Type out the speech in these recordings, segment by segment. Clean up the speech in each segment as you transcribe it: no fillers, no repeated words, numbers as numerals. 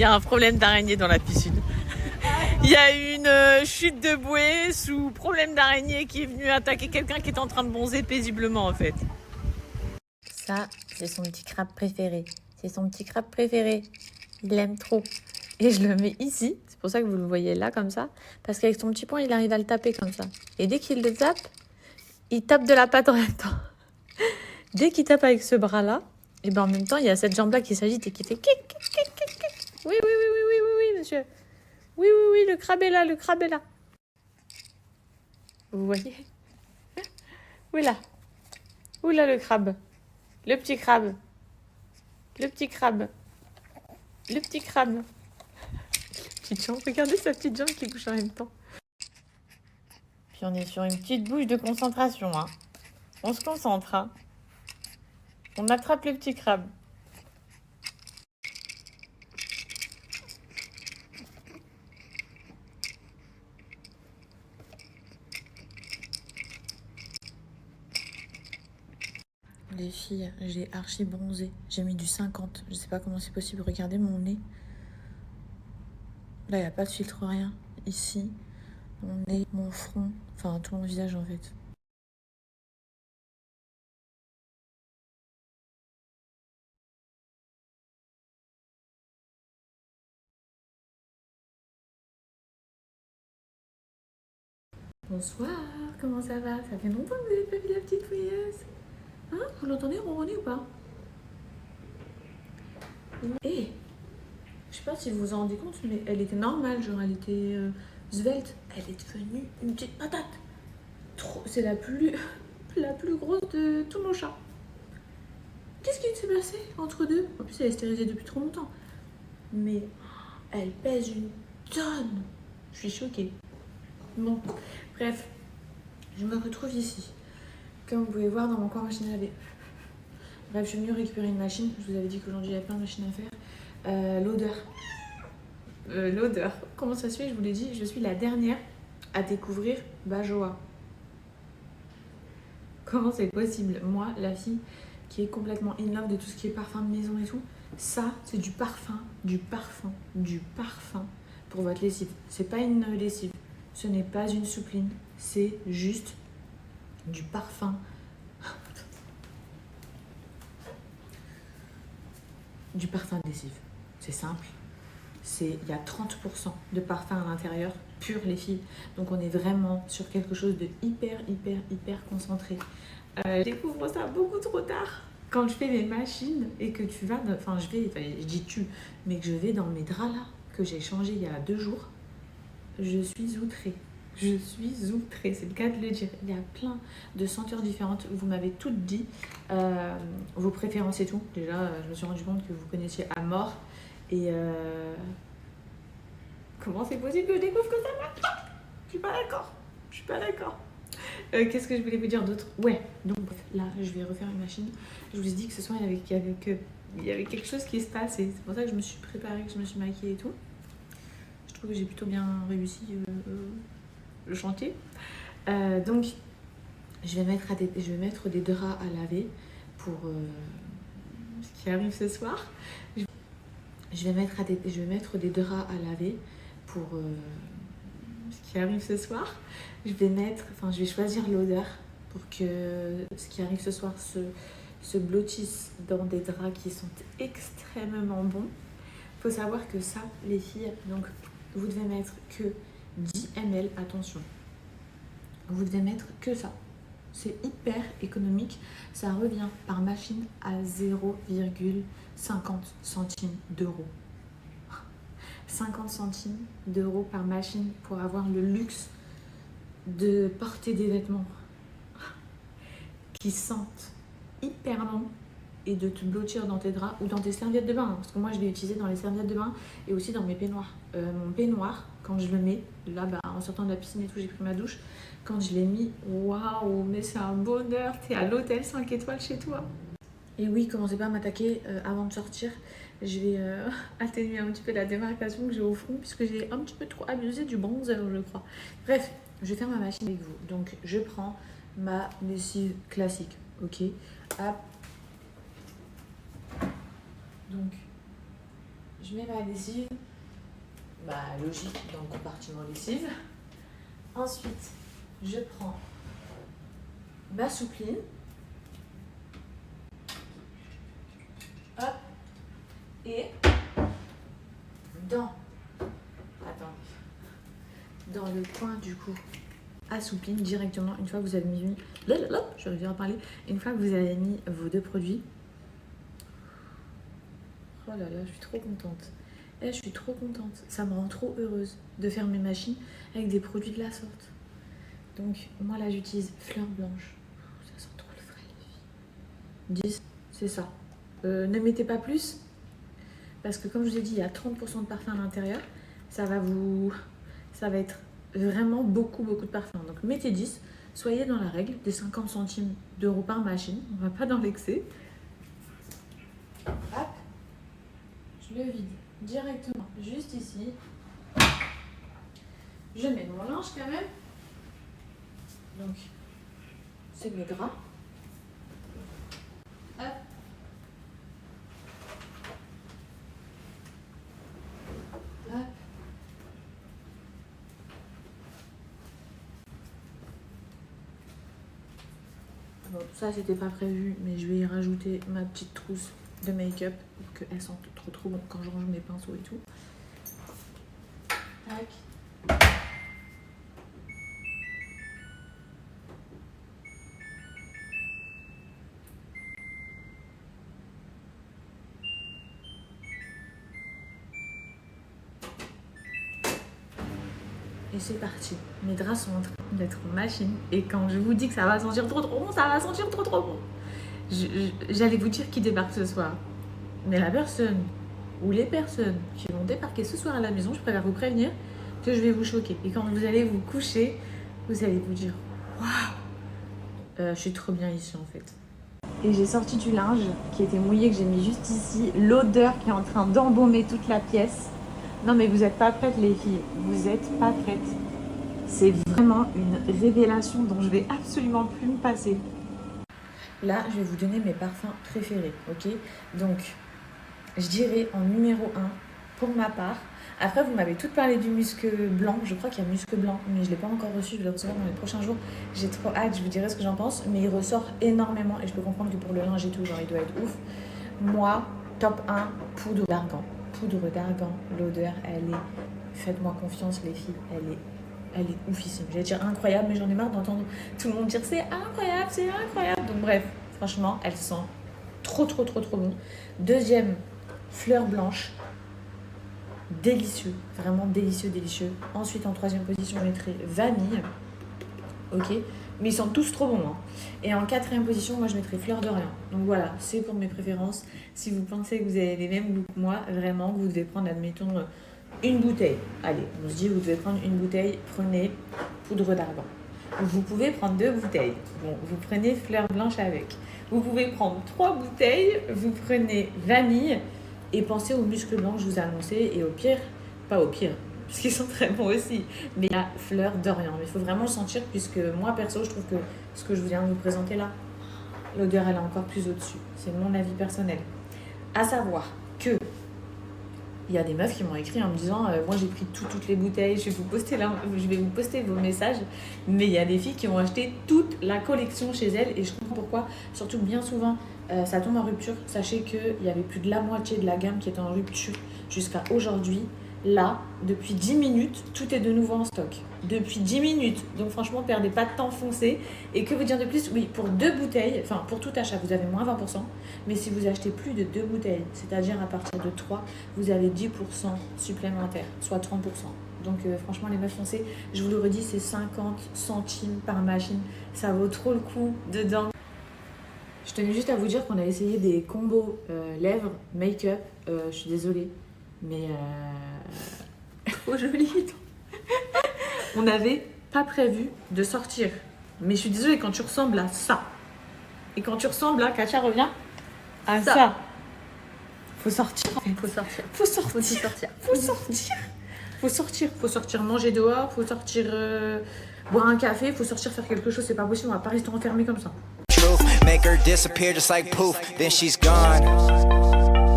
Il y a un problème d'araignée dans la piscine. Il y a une chute de bouée sous problème d'araignée qui est venue attaquer quelqu'un qui est en train de bronzer paisiblement en fait. Ça, c'est son petit crabe préféré. C'est son petit crabe préféré. Il l'aime trop. Et je le mets ici. C'est pour ça que vous le voyez là comme ça. Parce qu'avec son petit poing, il arrive à le taper comme ça. Et dès qu'il le tape, il tape de la patte en même temps. Dès qu'il tape avec ce bras-là, et ben en même temps, il y a cette jambe-là qui s'agite et qui fait kick, kick, kick, kick, kick. Oui, oui, oui, oui, oui, oui, oui, monsieur. Oui, oui, oui, le crabe est là, le crabe est là. Vous voyez? Où est là? Où là le crabe? Le petit crabe. Le petit crabe. Le petit crabe. Petite jambe. Regardez sa petite jambe qui bouge en même temps. Puis on est sur une petite bouche de concentration. Hein. On se concentre. Hein. On attrape le petit crabe. Les filles, j'ai archi bronzé. J'ai mis du 50. Je sais pas comment c'est possible. Regardez mon nez. Là, il n'y a pas de filtre, rien. Ici, mon nez, mon front. Enfin, tout mon visage en fait. Bonsoir, comment ça va? Ça fait longtemps que vous n'avez pas vu la petite fouilleuse. Hein? Vous l'entendez ronronner ou pas? Eh, je sais pas si vous vous en rendez compte, mais elle était normale, genre elle était svelte. Elle est devenue une petite patate. C'est la plus grosse de tous nos chats. Qu'est-ce qui s'est passé entre deux? En plus, elle est stérilisée depuis trop longtemps. Mais elle pèse une tonne. Je suis choquée. Bon, bref, je me retrouve ici. Comme vous pouvez voir dans mon coin machine à laver. Bref, je suis venue récupérer une machine. Je vous avais dit qu'aujourd'hui il y avait plein de machines à faire. L'odeur. L'odeur. Comment ça se fait? Je vous l'ai dit, je suis la dernière à découvrir Bajoa. Comment c'est possible? Moi, la fille qui est complètement in love de tout ce qui est parfum de maison et tout, ça, c'est du parfum, du parfum, du parfum pour votre lessive. C'est pas une lessive, ce n'est pas une soupline, c'est juste du parfum. Du parfum de lessive. C'est simple. Il y a 30% de parfum à l'intérieur, pur les filles. Donc on est vraiment sur quelque chose de hyper concentré. Je découvre ça beaucoup trop tard. Quand je fais mes machines et que tu vas... je dis tu, mais que je vais dans mes draps là, que j'ai changé il y a 2 jours, je suis outrée. Je suis outrée, c'est le cas de le dire. Il y a plein de senteurs différentes. Vous m'avez toutes dit vos préférences et tout. Déjà, je me suis rendu compte que vous connaissiez à mort. Et comment c'est possible que je découvre que ça maintenant? Je suis pas d'accord. Je suis pas d'accord. Qu'est-ce que je voulais vous dire d'autre? Ouais, donc là, je vais refaire une machine. Je vous ai dit que ce soir, il y avait quelque chose qui se passait. C'est pour ça que je me suis préparée, que je me suis maquillée et tout. Je trouve que j'ai plutôt bien réussi le chantier. Donc, je vais mettre des draps à laver pour ce qui arrive ce soir. Je vais mettre des draps à laver pour ce qui arrive ce soir. Je vais choisir l'odeur pour que ce qui arrive ce soir se blottisse dans des draps qui sont extrêmement bons. Il faut savoir que ça, les filles, donc vous devez mettre que 10 ml, attention. Vous devez mettre que ça. C'est hyper économique. Ça revient par machine à 0,50 centimes d'euros. 50 centimes d'euros par machine pour avoir le luxe de porter des vêtements qui sentent hyper bon et de te blottir dans tes draps ou dans tes serviettes de bain. Hein, parce que moi, je l'ai utilisé dans les serviettes de bain et aussi dans mes peignoirs. Mon peignoir, quand je le mets, là, en sortant de la piscine et tout, j'ai pris ma douche. Quand je l'ai mis, waouh, mais c'est un bonheur. T'es à l'hôtel 5 étoiles chez toi. Et oui, commencez pas à m'attaquer avant de sortir. Je vais atténuer un petit peu la démarcation que j'ai au front puisque j'ai un petit peu trop abusé du bronzer, je crois. Bref, je vais faire ma machine avec vous. Donc, je prends ma lessive classique, ok? Hop. Donc, je mets ma lessive, bah logique, dans le compartiment lessive. Ensuite, je prends ma soupline. Hop. Et dans le coin du coup à soupline directement, une fois que vous avez mis, je vais réussir à parler, une fois que vous avez mis vos deux produits. Oh là là, je suis trop contente. Je suis trop contente. Ça me rend trop heureuse de faire mes machines avec des produits de la sorte. Donc moi là j'utilise fleur blanche. Ça sent trop le frais les filles. 10, c'est ça. Ne mettez pas plus. Parce que comme je vous ai dit, il y a 30% de parfum à l'intérieur. Ça va être vraiment beaucoup de parfum. Donc mettez 10. Soyez dans la règle des 50 centimes d'euros par machine. On va pas dans l'excès. Hop. Je le vide directement juste ici. Je mets mon linge quand même. Donc, c'est mes draps. Hop. Hop. Bon, ça c'était pas prévu, mais je vais y rajouter ma petite trousse de make-up pour qu'elle sente trop bon quand je range mes pinceaux et tout. Tac. Et c'est parti. Mes draps sont en train d'être en machine. Et quand je vous dis que ça va sentir trop bon, ça va sentir trop bon. J'allais vous dire qui débarque ce soir. Mais la personne ou les personnes qui vont débarquer ce soir à la maison, je préfère vous prévenir que je vais vous choquer. Et quand vous allez vous coucher, vous allez vous dire waouh, je suis trop bien ici en fait. Et j'ai sorti du linge qui était mouillé, que j'ai mis juste ici. L'odeur qui est en train d'embaumer toute la pièce. Non mais vous n'êtes pas prêtes les filles, vous n'êtes pas prêtes. C'est vraiment une révélation dont je vais absolument plus me passer. Là, je vais vous donner mes parfums préférés, ok? Donc, je dirais en numéro 1, pour ma part. Après, vous m'avez toutes parlé du musc blanc. Je crois qu'il y a musc blanc, mais je ne l'ai pas encore reçu. Je vais le recevoir dans les prochains jours. J'ai trop hâte, je vous dirai ce que j'en pense. Mais il ressort énormément et je peux comprendre que pour le linge et tout, genre, il doit être ouf. Moi, top 1, poudre d'argan. Poudre d'argan, l'odeur, elle est... Faites-moi confiance, les filles, elle est oufissime. J'allais dire incroyable, mais j'en ai marre d'entendre tout le monde dire c'est incroyable, c'est incroyable. Donc bref, franchement, elle sent trop bon. Deuxième, fleur blanche. Délicieux, vraiment délicieux. Ensuite, en troisième position, je mettrai vanille. Ok, mais ils sentent tous trop bons. Hein. Et en quatrième position, moi, je mettrai fleur d'Orient. Donc voilà, c'est pour mes préférences. Si vous pensez que vous avez les mêmes goûts que moi, vraiment, vous devez prendre, admettons, une bouteille. Allez, on se dit, vous devez prendre une bouteille, prenez poudre d'argan. Vous pouvez prendre 2 bouteilles. Bon, vous prenez fleur blanche avec. Vous pouvez prendre 3 bouteilles, vous prenez vanille. Et pensez aux muscles blancs que je vous ai annoncé. Et au pire, pas au pire, parce qu'ils sont très bons aussi, mais la fleur d'Orient. Mais il faut vraiment le sentir, puisque moi, perso, je trouve que ce que je viens de vous présenter là, l'odeur, elle est encore plus au-dessus. C'est mon avis personnel. À savoir que il y a des meufs qui m'ont écrit en me disant moi j'ai pris toutes les bouteilles, je vais vous poster vos messages, mais il y a des filles qui ont acheté toute la collection chez elles et je comprends pourquoi, surtout que bien souvent ça tombe en rupture. Sachez qu'il y avait plus de la moitié de la gamme qui était en rupture jusqu'à aujourd'hui. Là, depuis 10 minutes, tout est de nouveau en stock. Depuis 10 minutes. Donc franchement, perdez pas de temps, foncez. Et que vous dire de plus? Oui, pour 2 bouteilles, enfin pour tout achat, vous avez moins 20%. Mais si vous achetez plus de 2 bouteilles, c'est-à-dire à partir de 3, vous avez 10% supplémentaire, soit 30%. Donc franchement, les meufs, foncez. Je vous le redis, c'est 50 centimes par machine. Ça vaut trop le coup dedans. Je tenais juste à vous dire qu'on a essayé des combos lèvres, make-up. Je suis désolée, mais trop joli. On n'avait pas prévu de sortir. Mais je suis désolée, quand tu ressembles à ça, et quand tu ressembles à, Katia revient, à ça, faut sortir. Faut sortir manger dehors, faut sortir boire un café, faut sortir faire quelque chose, c'est pas possible, on va pas rester enfermé comme ça. Make her disappear just like poof, then she's gone.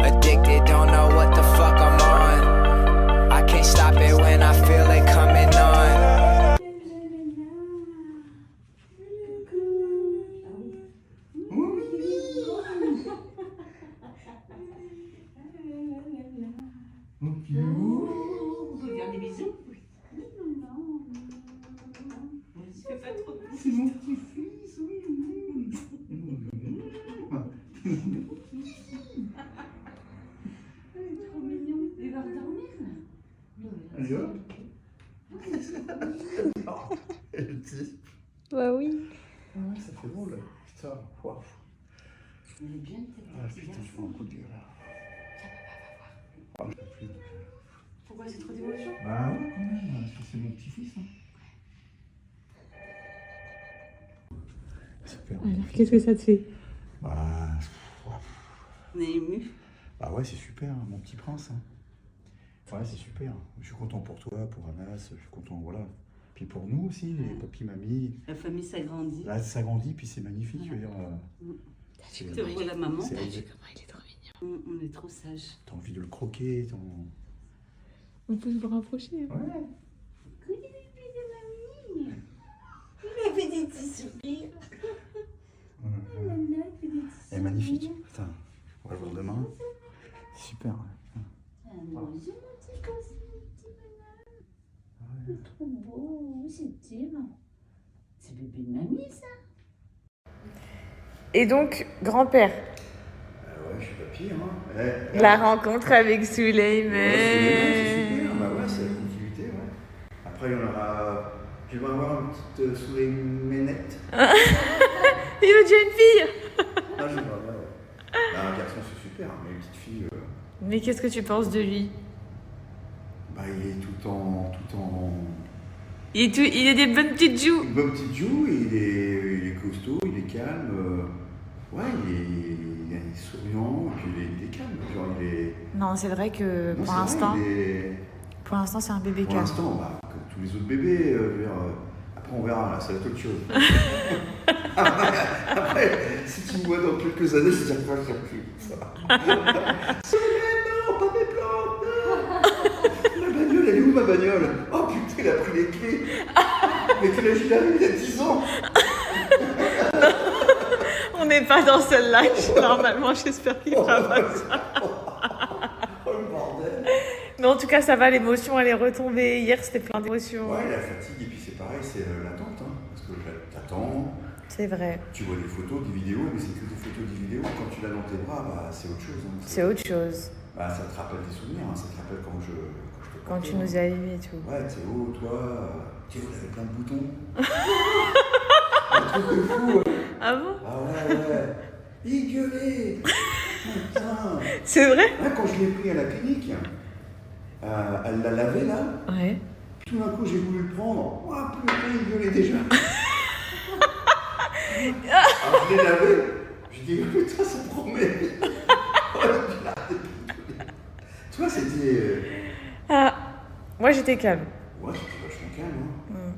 Addicted, don't know what the fuck I'm Ok. On peut faire des bisous. Fais pas trop de bruit. C'est mon petit-fils, oui. Trop mignon. Il va redormir là. Allez hop. Elle dit. Bah oui. Ouais, ça fait drôle. Putain, waouh. Il est bien Ah putain, je prends un coup de gueule là. Ah, je peux plus. Pourquoi c'est trop d'émotion? Bah ouais, quand même, parce que c'est mon petit-fils. Hein. Super. Alors, qu'est-ce que ça te fait? Bah, On est ému. bah ouais, c'est super, hein, mon petit prince. Hein. Ouais, c'est super. Je suis content pour toi, pour Anas, je suis content, voilà. Puis pour nous aussi, les papis, mamies. La famille s'agrandit. Là, ça grandit, puis c'est magnifique. Je veux dire, Tu te vois la maman. c'est- T'as vu comment il est trop mignon? On est trop sages. t'as envie de le croquer. On peut se rapprocher. Hein. Ouais. Coucou bébé de mamie. Il a fait des petits soupirs. Oh là là, il fait des petits Elle est magnifique. Putain, on va le voir demain. Super. Ouais. Ah, bonjour mon petit gosse, mon petit bonhomme. C'est trop beau, c'est Tim. C'est bébé de mamie ça. Et donc, grand-père, Ouais, je suis papy. Hein. la rencontre avec Ouais, Souleymane. c'est super. Bah ouais, c'est la continuité. Ouais. Après, il y en aura. Je vais avoir une petite sous les ménettes. Il veut déjà une fille. Ah, je vois, ouais. Bah, un garçon, c'est super, mais une petite fille. Mais qu'est-ce que tu penses de lui? Bah, il est tout en. Il a des bonnes petites joues. Une bonne petite joue, il est costaud, il est calme. Ouais, il est souriant, et puis il est calme. Genre, il est. Non, c'est vrai que Non, pour c'est l'instant, vrai, il est- pour l'instant, c'est un bébé Pour calme. l'instant, bah, comme tous les autres bébés, je veux dire, après on verra, là, ça va être autre chose. après, si tu me vois dans quelques années, je dirais pas que plus ça. Non, pas mes plantes, non. Ma bagnole, elle est où ma bagnole? Oh putain, il a pris les clés. Mais quel âge il a eu, il a 10 ans. On n'est pas dans celle-là. Normalement, j'espère qu'il fera pas ça. Oh le bordel. Mais en tout cas, ça va, l'émotion, elle est retombée. Hier, c'était plein d'émotions. Ouais, la fatigue, et puis c'est pareil, c'est l'attente, hein, parce que t'attends, C'est vrai. tu vois des photos, des vidéos, mais c'est que des photos, des vidéos. Quand tu l'as dans tes bras, bah, c'est autre chose. Hein. C'est autre chose. Bah, ça te rappelle des souvenirs, hein, ça te rappelle quand je te Quand tu portais, nous as aimés et tout. Ouais, Théo, toi, Théo, il avait plein de boutons. Un truc de fou. Ah bon? Ah ouais. Il gueulait. Putain. C'est vrai? Là, quand je l'ai pris à la clinique, elle l'a lavé là. Ouais. Tout d'un coup, j'ai voulu le prendre. Oh putain, il gueulait déjà. Alors, je l'ai lavé. Je dis, oh, putain, ça promet. Tu vois, c'était. Ah, moi, j'étais calme. Ouais, c'était vachement calme. Hein. Mm.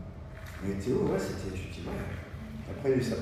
Mais Théo, ouais, c'était. Je dis, ouais. Après, il y a eu sa